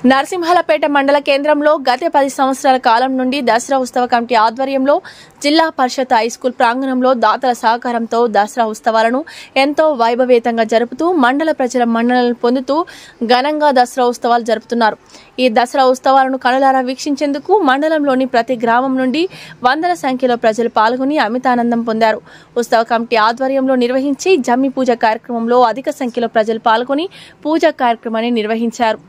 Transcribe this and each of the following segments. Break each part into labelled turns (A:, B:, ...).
A: నరసింహలపేట మండల కేంద్రంలో గత 10 సంవత్సరాల కాలం నుండి దసరా ఉత్సవ కమిటీ ఆధ్వర్యంలో జిల్లా పరిషత్ హైస్కూల్ ప్రాంగణంలో దాతల సహకారంతో దసరా ఉత్సవాలను ఎంతో వైభవేతంగా జరుపుతూ మండల ప్రజల మన్ననలను పొందుతూ ఘనంగా దసరా ఉత్సవాలు జరుపుతున్నారు. ఈ దసరా ఉత్సవాలను కనులారా వీక్షించేందుకు మండలంలోని ప్రతి గ్రామం నుండి వందల సంఖ్యలో ప్రజలు పాల్గొని అమితానందం పొందారు. ఉత్సవ కమిటీ ఆధ్వర్యంలో నిర్వహించి జమ్మి పూజ కార్యక్రమంలో అధిక సంఖ్యలో ప్రజలు పాల్గొని పూజా కార్యక్రమాన్ని నిర్వహిస్తారు.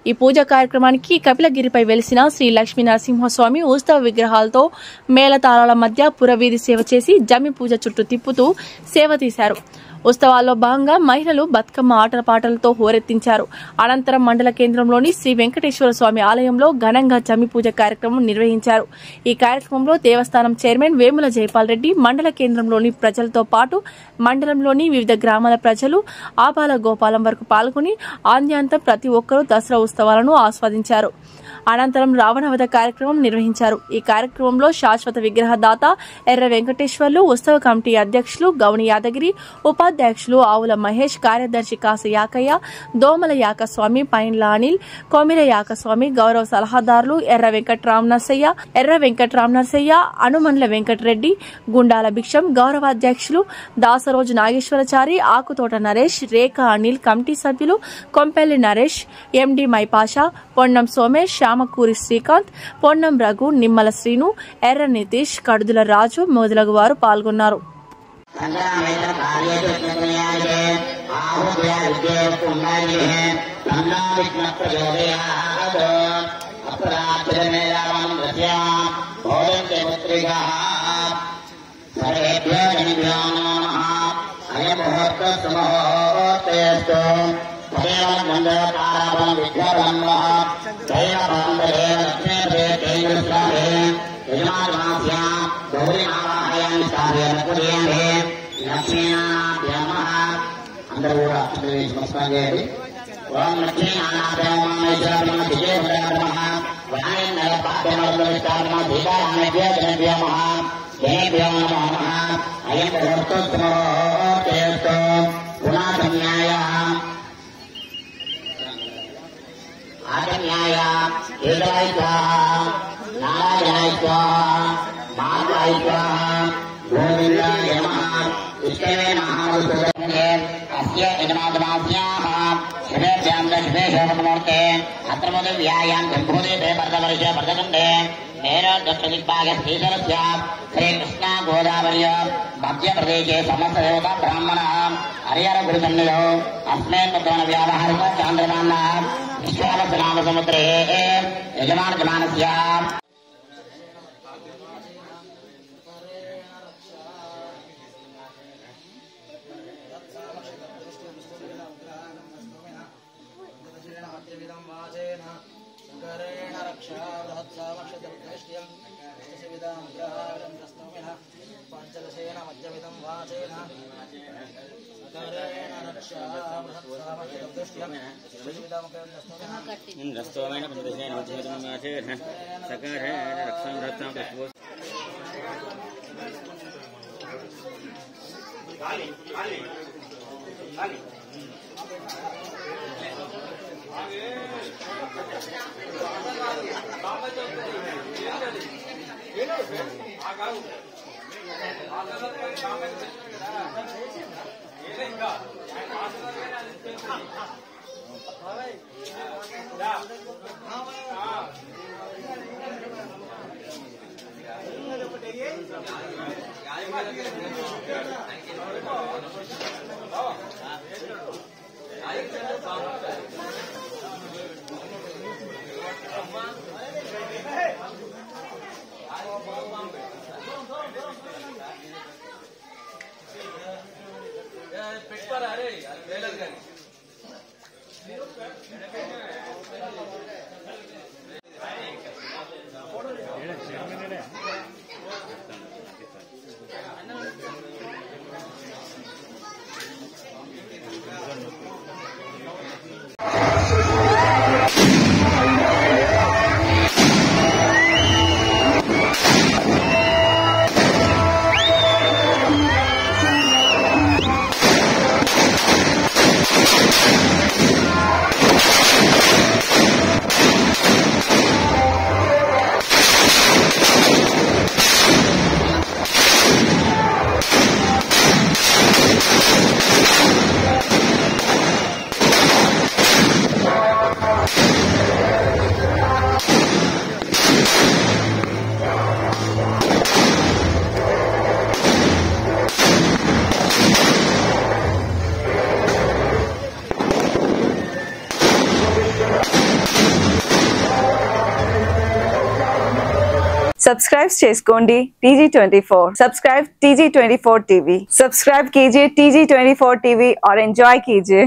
A: ఈ పూజా కార్యక్రమానికి కపిలగిరిపై వెలిసిన శ్రీ లక్ష్మీ నరసింహస్వామి ఉత్సవ విగ్రహాలతో మేళతాళాల మధ్య పురవీధి సేవ చేసి జమ్మి పూజ చుట్టూ తిప్పుతూ సేవ తీశారు. ఉత్సవాల్లో భాగంగా మహిళలు బతుకమ్మ ఆటల పాటలతో హోరెత్తించారు. అనంతరం మండల కేంద్రంలోని శ్రీ వెంకటేశ్వర స్వామి ఆలయంలో ఘనంగా జమ్మి పూజ కార్యక్రమం నిర్వహించారు. ఈ కార్యక్రమంలో దేవస్థానం చైర్మన్ వేముల జైపాల్ రెడ్డి, మండల కేంద్రంలోని ప్రజలతో పాటు మండలంలోని వివిధ గ్రామాల ప్రజలు ఆబాల గోపాలం వరకు పాల్గొని ఆద్యంతం ప్రతి ఒక్కరూ దసరా ఉత్సవాలను ఆస్వాదించారు. అనంతరం రావణవధ కార్యక్రమం నిర్వహించారు. ఈ కార్యక్రమంలో శాశ్వత విగ్రహదాత ఎర్ర వెంకటేశ్వర్లు, ఉత్సవ కమిటీ అధ్యక్షులు గౌని యాదగిరి, ఉపాధ్యక్షులు ఆవుల మహేష్, కార్యదర్శి కాస యాకయ్య, దోమల యాకస్వామి, పైన్ల అనిల్, కొమిర యాకస్వామి, గౌరవ సలహాదారులు ఎర్ర వెంకట్రామనర్సయ్య, అనుమండ్ల వెంకటరెడ్డి, గుండాల భిక్షం, గౌరవాధ్యక్షులు దాసరోజు నాగేశ్వరచారి, ఆకుతోట నరేష్, రేఖ అనిల్, కమిటీ సభ్యులు కొంపెల్లి నరేష్, ఎండి మైపాషా, పొన్నం సోమేష్, శ్యామకూరి శ్రీకాంత్, పొన్నం రఘు, నిమ్మల శ్రీను, ఎర్ర నితీష్, కడుదుల రాజు మొదలగు వారు పాల్గొన్నారు.
B: అందరూ కూడా నమస్కారం చేయండి. ఓం ఆగన్యాయ కేశవాయ నారాయణాయ మాధవాయ గోవిందాయ నమః. ఇష్టమే మహాముద్రే అస్య యజమానమాస్యాః శివేభ్యాం దశమే శోభమూర్తే అత్రముద వ్యాయాం గంభూదేవే వరదవర్షే వరదకుండే మేర దక్షిణదిగ్భాగే శ్రీశైలస్య శ్రీకృష్ణ గోదావర్య మధ్యప్రదేశే సమస్త దేవతా బ్రాహ్మణ హరిహర గురుసన్నిధౌ అస్మిన్ ప్రధాన వ్యావహారిక చాంద్రమాన విశ్వావసు నామ సముద్రే యజమానజమానస్య పంచదశేన మధ్యమిదం వాచేన
C: सब्सक्राइब చేసుకోండి TG24 subscribe TG24 TV subscribe कीजिए TG24 TV और एंजॉय कीजिए।